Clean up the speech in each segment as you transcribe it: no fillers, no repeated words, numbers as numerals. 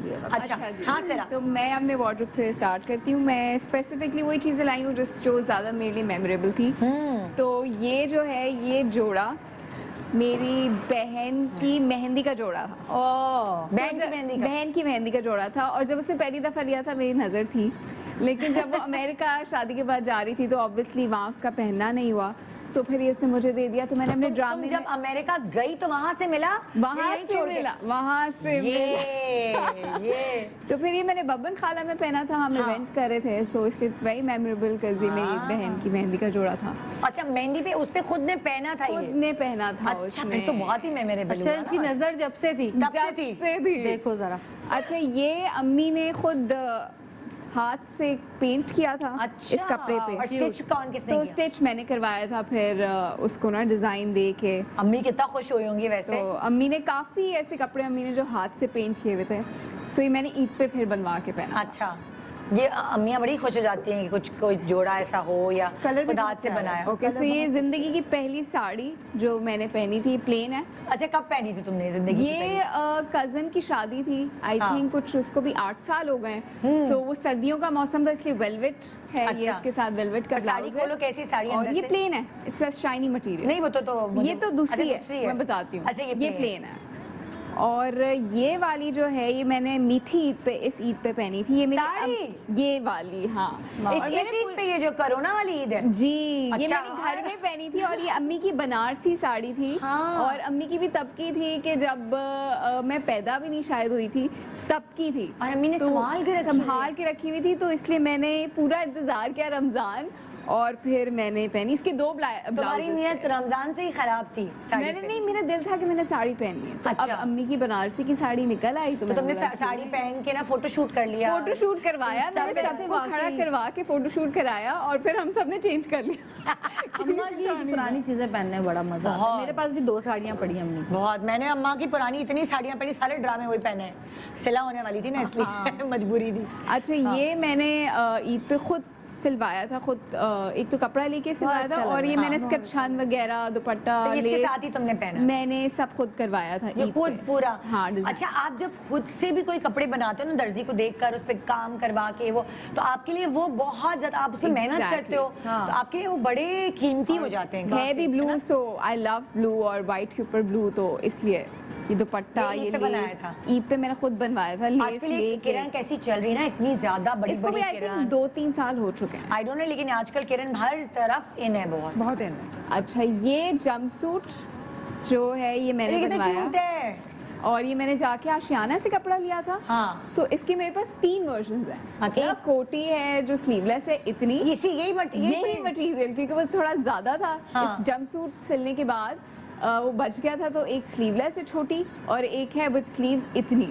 लिए। अच्छा जी। हाँ सरा, तो मैं अपने वार्डरोब से स्टार्ट करती हूँ। मैं स्पेसिफिकली वही चीज़ें लाई हूँ जो ज़्यादा मेरे लिए मेमोरेबल थी। तो ये जो है, ये जोड़ा मेरी बहन की मेहंदी का जोड़ा था। ओह, बहन की मेहंदी का, बहन की मेहंदी का जोड़ा था। और जब उसे पहली दफ़ा लिया था मेरी नज़र थी, लेकिन जब वो अमेरिका शादी के बाद जा रही थी तो ऑब्वियसली वहाँ उसका पहनना नहीं हुआ। सो फिर ये उसने मुझे दे दिया। तो मैंने अपने ड्रामे तुम जब अमेरिका गई तो वहां से मिला, वहाँ से मिला, वहाँ से ये तो फिर ये मैंने बब्बन खाला में पहना था, हम इवेंट कर रहे थे। सो इसलिए इट्स वेरी मेमोरेबल कि ये मेरी बहन की मेहंदी का जोड़ा था। अच्छा, मेहंदी पे उसने खुद ने पहना था, खुद ने पहना था। अच्छा, फिर तो बहुत ही मेमोरेबल हुआ। अच्छा, इसकी नजर जब से थी, तब से थी। देखो जरा। अच्छा, ये अम्मी ने खुद हाथ से पेंट किया था। अच्छा, इस कपड़े पे। और स्टिच कौन किसने तो किया? स्टिच मैंने करवाया था। फिर उसको ना डिजाइन दे के अम्मी कितना खुश हुई होंगी वैसे। तो अम्मी ने काफी ऐसे कपड़े अम्मी ने जो हाथ से पेंट किए हुए थे, सो ये मैंने ईद पे फिर बनवा के पहना। अच्छा, ये अम्मियाँ बड़ी खुश हो जाती हैं कि कुछ कोई जोड़ा ऐसा हो या खुद हाथ से बनाया। ओके, सो ये जिंदगी की पहली साड़ी जो मैंने पहनी थी, प्लेन है। अच्छा, कब पहनी थी तुमने जिंदगी की ये कजन की शादी थी, आई थिंक कुछ उसको भी 8 साल हो गए। सो वो सर्दियों का मौसम था, इसलिए वेलवेट है। अच्छा। ये इसके साथ वेलवेट का साड़ी खोलो, कैसी साड़ी और अंदर ये से? प्लेन है, इट्स अ शाइनी मटेरियल। नहीं, वो तो ये तो दूसरी अच्छा, है, मैं बताती हूँ। अच्छा, ये प्लेन है। और ये वाली जो है, ये मैंने मीठी ईद पे, इस ईद पे पहनी थी। ये मेरी ये वाली, हाँ। इस ईद पे, ये जो कोरोना वाली ईद है जी। अच्छा, ये मैंने घर में पहनी थी। और ये अम्मी की बनारसी साड़ी थी। और अम्मी की भी तब की थी कि जब मैं पैदा भी नहीं शायद हुई थी, तब की थी। और अम्मी ने संभाल के रखी हुई थी। तो इसलिए मैंने पूरा इंतजार किया रमजान, और फिर मैंने पहनी। इसके 2 ब्लाउज। तुम्हारी नियत रमजान से ही खराब थी साड़ी मैंने नहीं, मेरा दिल था कि मैंने साड़ी पहननी है। तो अच्छा। अब अम्मी की बनारसी की साड़ी निकल आई तो तुमने साड़ी पहन के ना फोटो शूट कर लिया? फोटो शूट करवाया, मैंने सबको खड़ा करवा के फोटो शूट कराया, और फिर हम सब ने चेंज कर लिया। अम्मा की पुरानी चीजें पहनने में बड़ा मजा आता है। मेरे पास भी 2 साड़ियाँ पड़ी अम्मी। बहुत, मैंने अम्मा की पुरानी इतनी साड़ियाँ पहनी, सारे ड्रामे वही पहने। सिला होने वाली थी ना, इसलिए मजबूरी थी। अच्छा, ये मैंने ईद पे खुद सिलवाया था। खुद एक तो कपड़ा लेके सिलवाया था, और ये मैंने इसका छान वगैरह, दुपट्टा, इसके साथ ही तुमने पहना? मैंने सब खुद करवाया था, ये खुद पूरा। हाँ। अच्छा, आप जब खुद से भी कोई कपड़े बनाते हो ना, दर्जी को देखकर उस पे काम करवा के, वो तो आपके लिए वो बहुत ज्यादा, आप उसमें मेहनत करते हो, तो आपके लिए वो बड़े कीमती हो जाते हैं। है भी blue, so I love blue, और व्हाइट के ऊपर ब्लू, तो इसलिए ये दुपट्टा, ये बनाया था ईद पे मैंने खुद बनवाया था। आजकल ये किरण कैसी चल रही है ना, इतनी ज्यादा बड़ी किरण, 2-3 साल हो चुके हैं। आई डोंट नो, लेकिन आजकल किरण हर तरफ इन है, बहुत इन है। अच्छा, ये जंपसूट जो है, ये मैंने बनवाया। और ये मैंने जाके आशियाना से कपड़ा लिया था। हाँ। तो इसके मेरे पास 3 वर्जन्स हैं। एक कोटी है जो स्लीवलेस है, इतनी यही मटेरियल, क्योंकि वो थोड़ा ज्यादा था। इस जंपसूट सिलने के बाद वो बच गया था, तो एक स्लीवलेस है छोटी, और एक है विद स्लीव्स इतनी।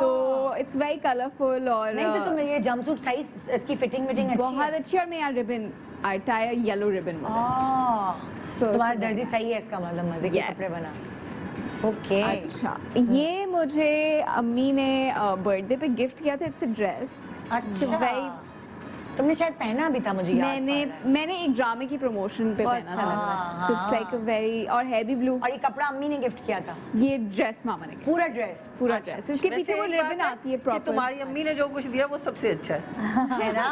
तो इट्स वेरी कलरफुल। और नहीं तो तुम्हें ये जंपसूट साइज, इसकी फिटिंग बहुत अच्छी। और मैं यार रिबन, आई टाई अ येलो रिबन। तुम्हारा दर्जी सही है, इसका मतलब मजे के कपड़े बना। ओके। अच्छा, ये मुझे अम्मी ने बर्थडे पे गिफ्ट किया था। It's a dress. अच्छा, तुमने शायद पहना भी था, मुझे याद। मैंने एक ड्रामे की प्रमोशन पे पहना था। So it's like a very, और हैवी ब्लू। और ये कपड़ा अम्मी ने गिफ्ट किया था? ये ड्रेस मामा ने, पूरा ड्रेस। इसके पीछे वो रिबन आती है प्रॉपर। तुम्हारी अम्मी ने जो कुछ दिया वो सबसे अच्छा है ना?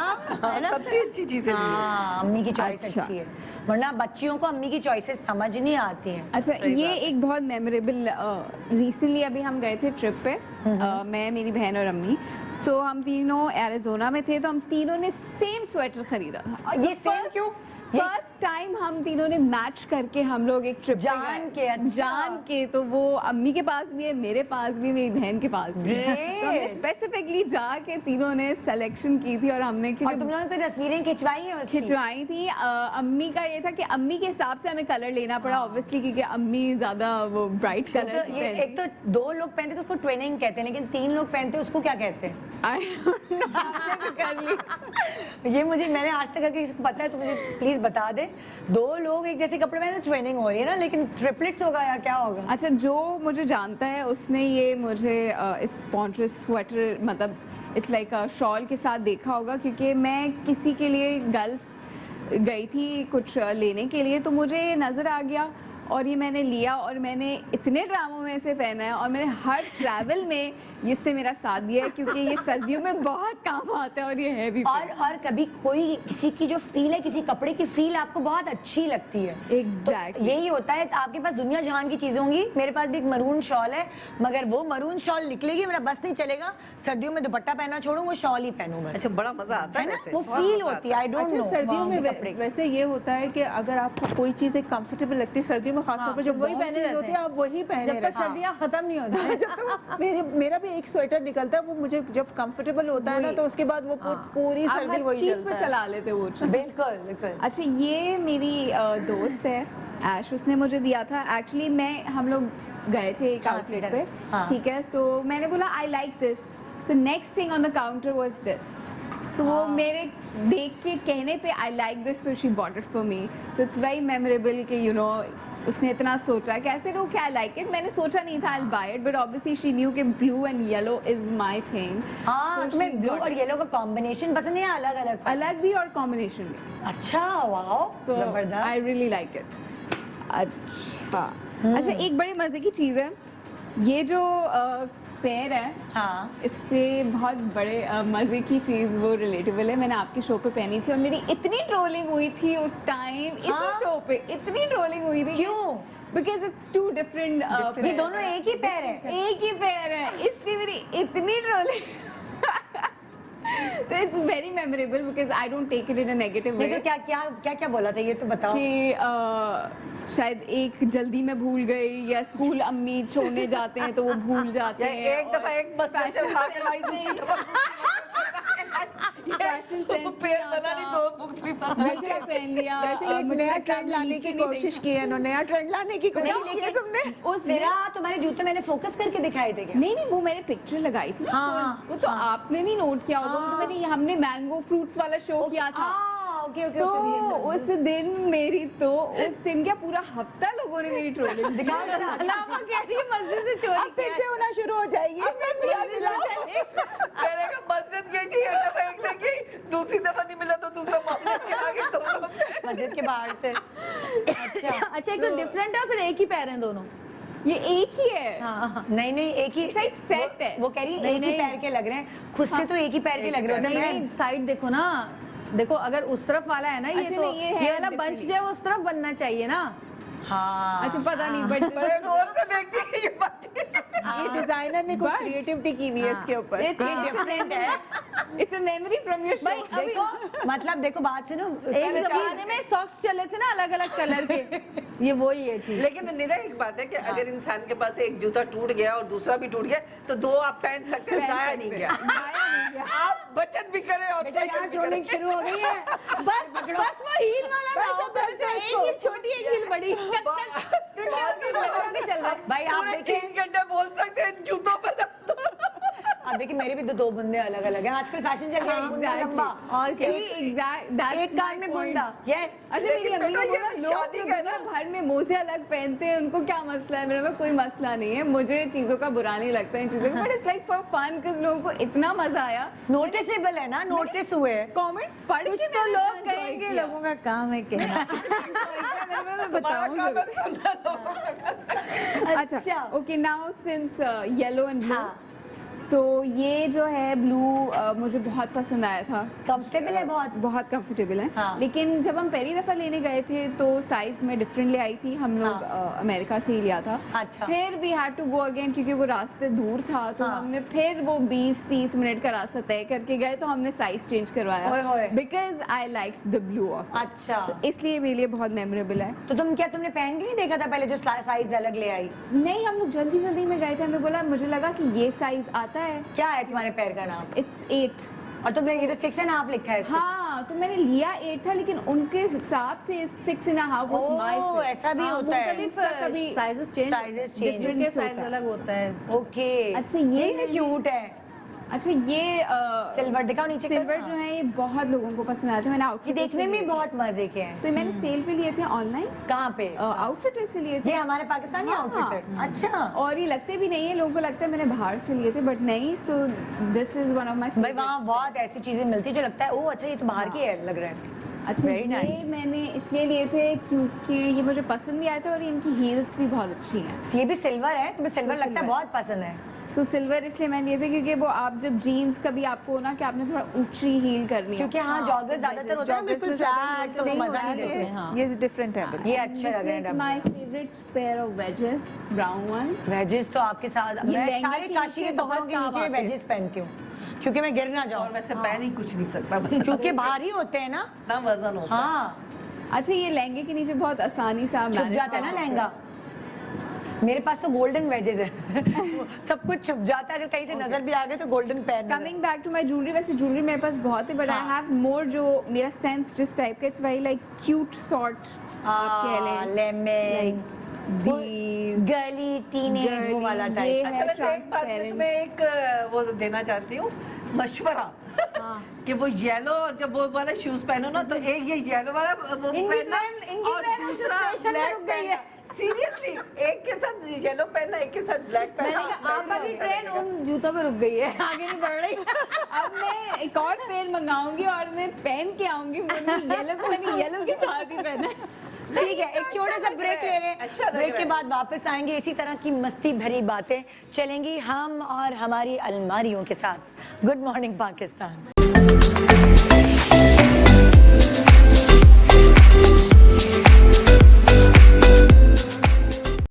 सबसे अच्छी चीज है। अम्मी की चॉइस अच्छी है, वरना बच्चियों को अम्मी की चॉइसेस समझ नहीं आती हैं। अच्छा, ये एक बहुत मेमोरेबल, रिसेंटली अभी हम गए थे ट्रिप पे, मैं, मेरी बहन और अम्मी। सो हम तीनों एरिज़ोना में थे, तो हम तीनों ने सेम स्वेटर खरीदा था। ये सेम क्यों? फर्स्ट टाइम हम तीनों ने मैच करके हम लोग एक ट्रिप जान के तो वो अम्मी के पास भी है, मेरे पास भी, मेरी बहन के पास भी है। तो हमने स्पेसिफिकली जाके तीनों ने सिलेक्शन की थी, और हमने तुम लोगों ने तो तस्वीरें खिंचवाई थी। अम्मी का ये था कि अम्मी के हिसाब से हमें कलर लेना पड़ा, ऑब्वियसली, क्योंकि अम्मी ज्यादा वो ब्राइट कलर। ये एक तो 2 लोग पहनते तो उसको ट्विनिंग कहते हैं, लेकिन 3 लोग पहनते उसको क्या कहते हैं? ये मुझे, मैंने आज तक अगर इसको पता है तो मुझे प्लीज बता दे। 2 लोग एक जैसे कपड़े पहने तो ट्विनिंग हो रही है ना, लेकिन ट्रिपलेट्स होगा या क्या होगा? अच्छा, जो मुझे जानता है उसने ये मुझे इस पॉन्ट्रेस स्वेटर, मतलब इट्स लाइक शॉल के साथ देखा होगा, क्योंकि मैं किसी के लिए गल्फ गई थी कुछ लेने के लिए, तो मुझे नज़र आ गया, और ये मैंने लिया और मैंने इतने ड्रामों में से पहना है और मैंने हर ट्रैवल में इससे मेरा साथ दिया है, क्योंकि ये सर्दियों में बहुत काम आता है और ये है भी। और कभी कोई किसी की जो फील है, किसी कपड़े की फील आपको बहुत अच्छी लगती है। Exactly. तो यही होता है, आपके पास दुनिया जहान की चीजें होंगी। मेरे पास भी एक मरून शॉल है, मगर वो मरून शॉल निकलेगी, मेरा बस नहीं चलेगा। सर्दियों में दुपट्टा पहनना छोड़ू, वो शॉल ही पहनूं बस। अच्छा, बड़ा मजा आता है ना, वैसे, वो बहुत फील मजा होती है। आई डोंट नो सर्दियों में वैसे ये होता है कि अगर आपको कोई चीज कंफर्टेबल लगती है सर्दियों में, खासतौर पर जब वही पहने रहते होती है, आप वही पहने जब तक सर्दियां खत्म नहीं हो जाए। जब तक मेरा भी एक स्वेटर निकलता है, वो मुझे जब कंफर्टेबल होता है ना, तो उसके बाद वो पूरी आप सर्दी हर वही चीज चलता पे है। चला लेते वो चीज। बिल्कुल बिल्कुल। अच्छा, ये मेरी दोस्त है ऐश, उसने मुझे दिया था। एक्चुअली हम लोग गए थे एक आउटलेट पे, ठीक है। सो मैंने बोला I like this, so next thing on the counter was this. So वो मेरे देख के कहने पे I like this, so she bought it for me. So it's very memorable कि उसने इतना सोचा कैसे लोग क्या लाइक इट। मैंने सोचा नहीं था I will buy it, but obviously she knew कि blue and yellow is my thing. हाँ, तुम्हें ब्लू और येलो का कॉम्बिनेशन पसंद है या अलग अलग? अलग भी और कॉम्बिनेशन भी। अच्छा, वाओ, So जबरदस्त। I really like it. अच्छा, एक बड़ी मजे की चीज है, ये जो पैर है, हाँ, इससे बहुत बड़े मजे की चीज वो रिलेटेबल है। मैंने आपके शो पे पहनी थी और मेरी इतनी ट्रोलिंग हुई थी उस टाइम, इसी शो पे इतनी ट्रोलिंग हुई थी। क्यों? Because it's too different. ये दोनों एक ही पैर है। एक ही पैर है, इसलिए मेरी इतनी ट्रोलिंग। तो it's very memorable because I don't take it in a negative way. तो क्या बोला था, ये तो बताओ। कि शायद एक जल्दी में भूल गई, या स्कूल अम्मी छोड़ने जाते हैं तो वो भूल जाते या हैं। एक दफा एक बस से उठा के लाई, दूसरी दफा फैशन सेंस पैर बना नहीं, दो बुक भी बना। वैसे पहन लिया। वैसे एक मुझे नया लगता है ट्रेंड लाने नीचे की नहीं कोशिश की है, नया ट्रेंड लाने की कोशिश की है तुमने। उस तेरा तुम्हारे जूते मैंने फोकस करके दिखाए थे क्या? नहीं, वो मैंने पिक्चर लगाई थी ना, हाँ, वो तो आपने नहीं नोट किया होगा। वो तो मैंने हमने मैंगो फ्रूट्स वाला शो किया था। ओके ओके तो ओके। उस दिन उस दिन क्या पूरा हफ्ता लोगों ने मेरी ट्रोलिंग दिखाओ जरा। अलावा कह रही है मस्जिद से चोरी फिर से होना शुरू हो जाएगी। मैंने कहा मस्जिद गई थी, एक दफा एक लेके, दूसरी दफा नहीं मिला तो दूसरा मामला के आगे दोनों। मस्जिद के बाहर से। अच्छा, एक तो डिफरेंट है, फिर एक ही पैर हैं दोनों। ये एक ही है। हाँ, नहीं, एक ही सेट है। वो कह रही है एक ही पैर के लग रहे हैं, खुद से तो एक ही पैर के लग रहे होते हैं। नहीं, साइड देखो ना, देखो अगर उस तरफ वाला है ना, ये अच्छा, तो नहीं, ये है ये वाला बंच different। जो है वो उस तरफ बनना चाहिए ना। हाँ, अच्छा, पता नहीं, बट बड़े गौर से देखती है ये बात। ये डिजाइनर ने कुछ But- क्रिएटिविटी की हुई है इसके ऊपर। डिफरेंट है। It's a memory from your show. देखो मतलब देखो, बात सुनो। एक जमाने में सॉक्स चले थे ना अलग अलग कलर के, ये वही है चीज। लेकिन निदा एक बात है कि अगर इंसान के पास एक जूता टूट गया और दूसरा भी टूट गया तो दो आप पहन सकते हैं, जाया नहीं गया। आप बचत भी करें और बेटा यार, ट्रोलिंग शुरू हो गई है। बस वो हील वाला ना हो, बस एक हील छोटी एक हील बड़ी, चल रहा है। भाई आप पूरे देखिए, 3 घंटे बोल सकते हैं जूतों पे आप देखिए मेरे भी तो दो बुंदे अलग अलग हैं। आजकल फैशन चल गया, एक बुंदा लंबा और क्या, एक कान में बुंदा। यस। अच्छा, मेरी अम्मी ने बोला लोग शादी तो का दुनिया भर में मोजे अलग पहनते हैं, उनको क्या मसला है। मेरे में कोई मसला नहीं है, मुझे चीजों का बुरा नहीं लगता इन चीजों का, but it's like for fun because लोगों को इतना मजा आया। नोटिसेबल है ना, नोटिस हुए। कमेंट्स पढ़ कुछ के तो मैंने लोग enjoy कहेंगे, किया। लोगों का काम है कहना। मैं बताऊं जरूर। अच्छा, okay, now since yellow and blue, so ये जो है ब्लू मुझे बहुत पसंद आया था। कंफर्टेबल है बहुत। बहुत कंफर्टेबल है। हाँ। लेकिन जब हम पहली दफा लेने गए थे तो साइज में डिफरेंट ले आई थी। हम लोग अमेरिका से ही लिया था। अच्छा। फिर we had to go again, क्योंकि वो रास्ते दूर था, तो हाँ। हमने फिर वो 20-30 मिनट का रास्ता तय करके गए, तो हमने साइज चेंज ओए करवाया होए। Because I like the blue of. अच्छा, इसलिए मेरे लिए बहुत मेमोरेबल है। तो तुमने पहन के नहीं देखा था पहले जो साइज अलग ले आई? नहीं, हम लोग जल्दी जल्दी में गए थे। हमें बोला, मुझे लगा कि ये साइज आता है। क्या है तुम्हारे पैर का नाम? इट्स 8। और तुमने ये तो 6.5 लिखा है इसमें। हाँ, तो मैंने लिया 8 था, लेकिन उनके हिसाब से 6.5 was my ओह, fit। ऐसा भी हाँ, होता है। मुख्तलिफ कभी sizes change, Sizes change different के होता साइज है। अलग होता है। ओके। अच्छा, ये मैंने- क्यूट है। अच्छा, ये सिल्वर दिखाओ नीचे का। सिल्वर जो है ये बहुत लोगों को पसंद आया था। मैंने ये आउटफिट देखने में बहुत मजे के हैं। तो ये मैंने सेल पे लिए थे ऑनलाइन। कहाँ पे? आउटफिट से लिए थे। ये हमारे पाकिस्तानी हाँ। आउटफिट है। अच्छा और ये लगते भी नहीं है, लोगों को लगता है मैंने बाहर से लिए थे, बट नहीं। So this is one of my भाई, वहाँ बहुत ऐसी चीजें मिलती है जो लगता है ओह अच्छा ये तो बाहर की है लग रहा है। अच्छा Very ये nice. मैंने इसलिए लिए थे क्योंकि ये मुझे पसंद भी आए थे और इनकी हील्स भी बहुत अच्छी हैं। ये भी सिल्वर है, तुम्हें सिल्वर लगता है, silver. बहुत पसंद है। सो सिल्वर इसलिए मैंने लिए थे क्योंकि वो आप जब जीन्स कभी आपको ना कि आपने थोड़ा ऊंची हील करनी है, क्योंकि हाँ जॉगर्स ज्यादातर होते हैं ना बिल्कुल फ्लैट, तो मजा नहीं देते हैं। हाँ ये डिफरेंट है बिल्कुल। ये अच्छे लग रहे हैं डब्बे। My favourite pair of wedges, brown ones. Wedges तो आपके साथ, ये मैं लहंगे सारे के काशी के नीचे कपड़ों बहुत के काम नीचे आते हैं। वेजेस पहनती हूँ क्योंकि मैं गिर ना और जाऊँ, वैसे पहन ही कुछ नहीं सकता बंदा, क्योंकि भारी होते हैं ना। ना वजन होता है। हाँ अच्छा ये लहंगे के नीचे बहुत आसानी से आप छुप manage जाता है कर ना सकते लहंगा। मेरे पास तो गोल्डन वेजेस है सब कुछ छुप जाता है, अगर कहीं से नजर भी आ गए तो golden pan. Coming back to my jewellery, वैसे ज्वेलरी मेरे पास बहुत है बट आई हैव मोर जो मेरा सेंस जिस टाइप का, it's very like cute sort आप कह लें, लेमन, these, गली टीनेज वो वाला ये टाइप। है अच्छा वैसे एक बात मैं transparent. तुम्हें एक वो देना चाहती हूँ मशवरा कि वो येलो और जब वो वाला शूज पहनो ना तो एक ये येलो वाला वो इनकी पहनना ट्रेंड और उस दूसरा स्टेशन में black रुक गई है। पहनना। सीरियसली एक के साथ येलो पहनना, एक के साथ ब्लैक पहनना। मैंने कहा आपकी ट्रेन उन जूतों पे रुक गई है, आगे नहीं बढ़ रही। अब मैं एक और पेन मंगाऊंगी और मैं पहन के आऊंगी, येलो को मैंने येलो के साथ ही पहना है। ठीक है, एक छोटा सा ब्रेक ले रहे अच्छा हैं, लग ब्रेक रहा के है। बाद वापस आएंगे, इसी तरह की मस्ती भरी बातें चलेंगी हम और हमारी अलमारियों के साथ। Good morning Pakistan.